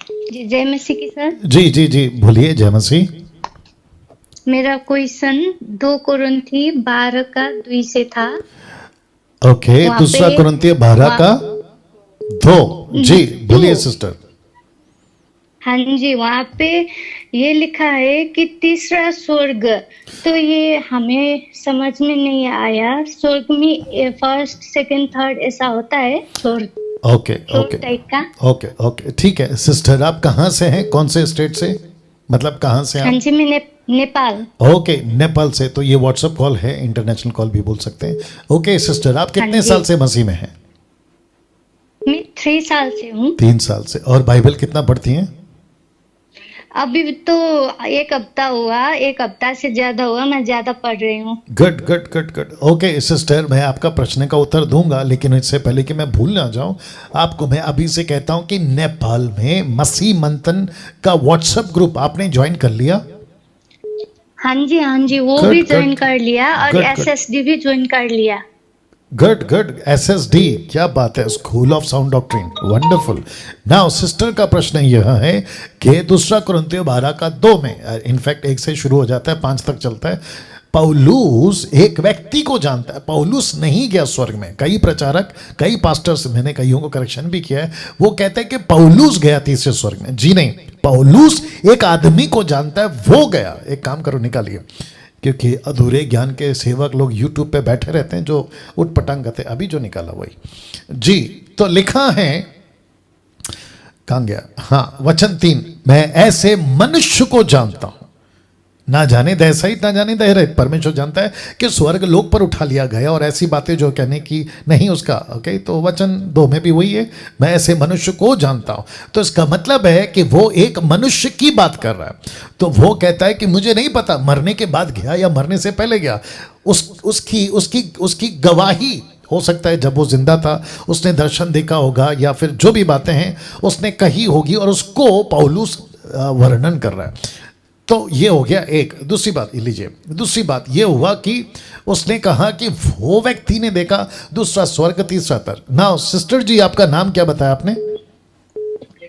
जी जय मसीह की सर। जी जी जी बोलिए जय मसीह। मेरा क्वेश्चन 2 कोरिन्थी 12 का 2 से था। ओके, वहाँ पे दूसरा कुरिन्थियों 12 वहाँ का 2। जी टू बोलिए सिस्टर। हाँ जी, वहाँ पे ये लिखा है कि तीसरा स्वर्ग, तो ये हमें समझ में नहीं आया। स्वर्ग में फर्स्ट सेकंड थर्ड ऐसा होता है स्वर्ग, ओके स्वर्ग ओके टाइप का। ओके ओके ठीक है सिस्टर, आप कहाँ से हैं, कौन से स्टेट से, मतलब कहाँ से हाँ आप? जी, मैं नेपाल। ओके नेपाल से, तो ये व्हाट्सएप कॉल है, इंटरनेशनल कॉल भी बोल सकते हैं। ओके सिस्टर, आप हाँ कितने जी, साल से मसीह में हैं? मैं 3 साल से हूँ। 3 साल से। और बाइबल कितना पढ़ती हैं? अभी तो 1 हफ्ता हुआ, 1 हफ्ता से ज्यादा हुआ, मैं ज्यादा पढ़ रही हूँ। Good good good good. Okay sister, मैं आपका प्रश्न का उत्तर दूंगा, लेकिन इससे पहले कि मैं भूल ना जाऊं, आपको मैं अभी से कहता हूं कि नेपाल में मसीह मंथन का व्हाट्सएप ग्रुप आपने ज्वाइन कर लिया? हाँ जी, हाँ जी, वो गुड भी ज्वाइन गुड कर लिया और गुड गुड एसएसडी भी ज्वाइन कर लिया। Good good. एसएसडी, क्या बात है, school of sound doctrine, wonderful. Now sister का प्रश्न यह है कि दूसरा कुरिन्थियों 12 का 2 में, इनफैक्ट 1 से शुरू हो जाता है 5 तक चलता है, पौलुस एक व्यक्ति को जानता है। पौलुस नहीं गया स्वर्ग में। कई प्रचारक, कई पास्टर्स, मैंने कईयों को करेक्शन भी किया है, वो कहते हैं कि पौलुस गया तीसरे स्वर्ग में। जी नहीं, पौलुस एक आदमी को जानता है, वो गया। एक काम करो, निकालिए, क्योंकि अधूरे ज्ञान के सेवक लोग यूट्यूब पे बैठे रहते हैं जो उठपटांग करते हैं। अभी जो निकाला वही जी। तो लिखा है, कहाँ गया, हाँ, वचन 3, मैं ऐसे मनुष्य को जानता हूं, ना जाने दह सहित ना जाने दह रहित। परमेश्वर जानता है कि स्वर्ग लोक पर उठा लिया गया, और ऐसी बातें जो कहने की नहीं उसका। ओके, तो वचन 2 में भी वही है, मैं ऐसे मनुष्य को जानता हूं। तो इसका मतलब है कि वो एक मनुष्य की बात कर रहा है। तो वो कहता है कि मुझे नहीं पता मरने के बाद गया या मरने से पहले गया। उसकी गवाही हो सकता है जब वो जिंदा था उसने दर्शन देखा होगा, या फिर जो भी बातें हैं उसने कही होगी, और उसको पौलुस वर्णन कर रहा है। तो ये हो गया एक। दूसरी बात लीजिए, दूसरी बात ये हुआ कि उसने कहा कि वो व्यक्ति ने देखा दूसरा स्वर्ग तीसरा तर। नाउ सिस्टर जी, आपका नाम क्या बताया आपने?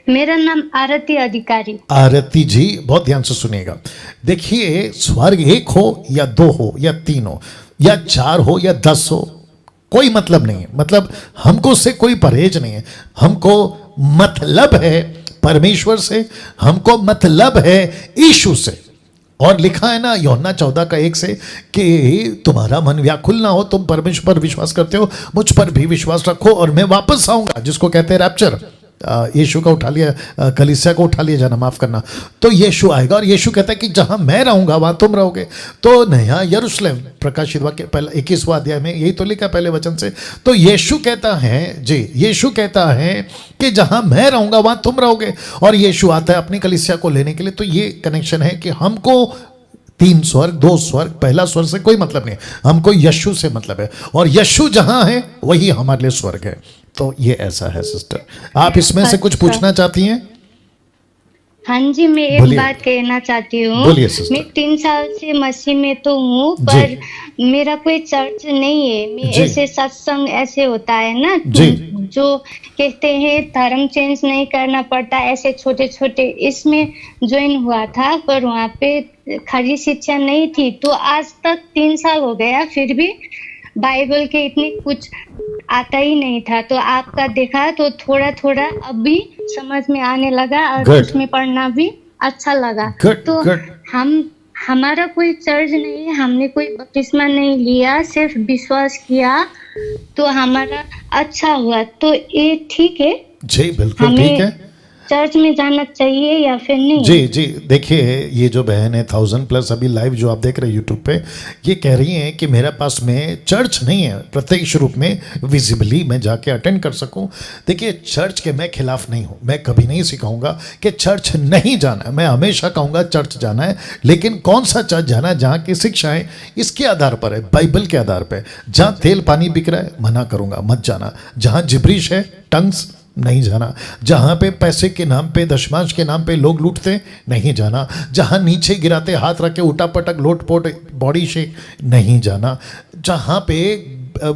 मेरा नाम आरती अधिकारी। आरती जी, बहुत ध्यान से सुनिएगा। देखिए, स्वर्ग 1 हो या 2 हो या 3 हो या 4 हो या 10 हो, कोई मतलब नहीं है। मतलब हमको उससे कोई परहेज नहीं है। हमको मतलब है परमेश्वर से, हमको मतलब है यीशु से। और लिखा है ना यूहन्ना 14 का 1 से कि तुम्हारा मन व्याकुल ना हो, तुम परमेश्वर पर विश्वास करते हो, मुझ पर भी विश्वास रखो और मैं वापस आऊंगा, जिसको कहते हैं रैप्चर। यीशु का उठा लिया, कलीसिया को उठा लिया जाना, माफ करना। तो यीशु आएगा और यीशु कहता है कि जहां मैं रहूंगा वहां तुम रहोगे। तो नया यरूशलेम, प्रकाशित वाक्य पहला 21वां अध्याय में यही तो लिखा पहले वचन से। तो यीशु कहता है जी, यीशु कहता है कि जहां मैं रहूंगा वहां तुम रहोगे, और यीशु आता है अपनी कलीसिया को लेने के लिए। तो ये कनेक्शन है कि हमको 3 स्वर्ग 2 स्वर्ग, पहला स्वर्ग से कोई मतलब नहीं, हमको यीशु से मतलब है, और यीशु जहां है वही हमारे लिए स्वर्ग है। तो ये ऐसा है सिस्टर। आप इसमें से कुछ पूछना चाहती हैं? हाँ जी, मैं एक बात कहना चाहती हूँ। मैं 3 साल से मसीह में तो हूँ, पर मेरा कोई चर्च नहीं है। मैं ऐसे सत्संग ऐसे होता है ना जो कहते हैं धर्म चेंज नहीं करना पड़ता, ऐसे छोटे छोटे, इसमें ज्वाइन हुआ था, पर वहाँ पे खरी शिक्षा नहीं थी। तो आज तक 3 साल हो गया, फिर भी बाइबल के इतने कुछ आता ही नहीं था। तो आपका देखा तो थोड़ा थोड़ा अभी समझ में आने लगा, और उसमें पढ़ना भी अच्छा लगा। तो हमारा कोई चर्च नहीं, हमने कोई बपतिस्मा नहीं लिया, सिर्फ विश्वास किया, तो हमारा अच्छा हुआ। तो ये ठीक है? जी बिल्कुल ठीक है। चर्च में जाना चाहिए या फिर नहीं? जी जी, देखिए, ये जो बहन है 1000+ अभी लाइव जो आप देख रहे हैं यूट्यूब पे, ये कह रही हैं कि मेरे पास में चर्च नहीं है प्रत्यक्ष रूप में विजिबली मैं जाके अटेंड कर सकूं। देखिए, चर्च के मैं खिलाफ नहीं हूं, मैं कभी नहीं सिखाऊंगा कि चर्च नहीं जाना है। मैं हमेशा कहूंगा चर्च जाना है, लेकिन कौन सा चर्च जाना है? जहाँ की शिक्षाएं इसके आधार पर है, बाइबल के आधार पर। जहाँ तेल पानी बिक रहा है मना करूंगा, मत जाना। जहाँ जिब्रिश है, टंग्स, नहीं जाना। जहां पे पैसे के नाम पे, दशमांश के नाम पे लोग लूटते, नहीं जाना। जहां नीचे गिराते, हाथ रख के उठा पटक लोटपोट बॉडी शेक, नहीं जाना। जहां पे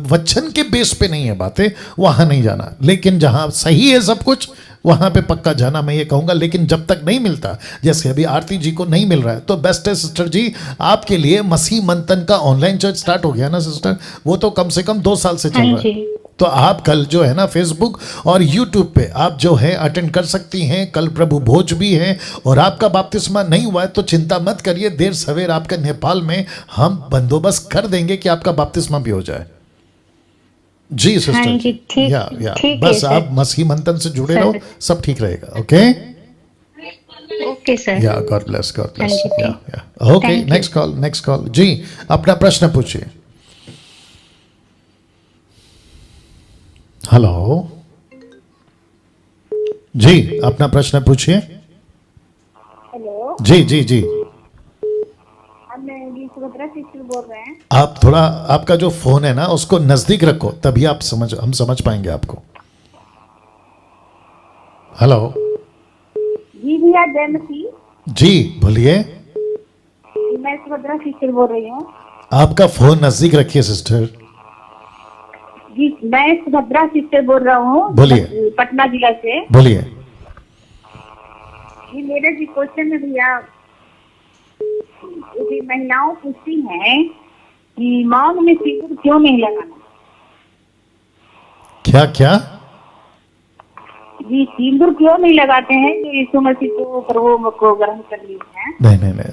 वचन के बेस पे नहीं है बातें, वहां नहीं जाना। लेकिन जहां सही है सब कुछ, वहां पे पक्का जाना मैं ये कहूंगा। लेकिन जब तक नहीं मिलता, जैसे अभी आरती जी को नहीं मिल रहा है, तो बेस्ट है सिस्टर जी आपके लिए मसीह मंथन का ऑनलाइन चर्च स्टार्ट हो गया ना सिस्टर, वो तो कम से कम 2 साल से चल हाँ रहा है। जी। तो आप कल जो है ना फेसबुक और यूट्यूब पे आप जो है अटेंड कर सकती हैं। कल प्रभु भोज भी है, और आपका बपतिस्मा नहीं हुआ है तो चिंता मत करिए, देर सवेर आपके नेपाल में हम बंदोबस्त कर देंगे कि आपका बपतिस्मा भी हो जाए। जी सिस्टर हाँ जी, ठीक या ठीक है बस सर। आप मसीह मंथन से जुड़े सर। रहो, सब ठीक रहेगा। Okay okay sir. Yeah God bless, God हाँ ब्लेस। जी, yeah okay, thank you. Next call जी, अपना प्रश्न पूछिए। हेलो जी, अपना प्रश्न पूछिए। हेलो, जी जी जी, हम जी सुभद्रा सिस्टर बोल रहे हैं। आप थोड़ा आपका जो फोन है ना उसको नजदीक रखो, तभी आप हम समझ पाएंगे आपको। हेलो जी भैया, जय मसीह। जी बोलिए। जी, मैं सुभद्रा सिस्टर बोल रही हूँ। आपका फोन नजदीक रखिए सिस्टर। जी, मैं सुभद्रा सिस्टर बोल रहा हूँ, बोलिए। पटना जिला से। बोलिए। जी, मेरा जी क्वेश्चन है भैया, जी महिलाओं पूछती हैं कि मांग में सिंदूर क्यों नहीं लगाना? क्या क्या? जी, सिंदूर क्यों नहीं लगाते हैं? जो यीशु मसीह को प्रभु को ग्रहण कर लिए हैं। नहीं,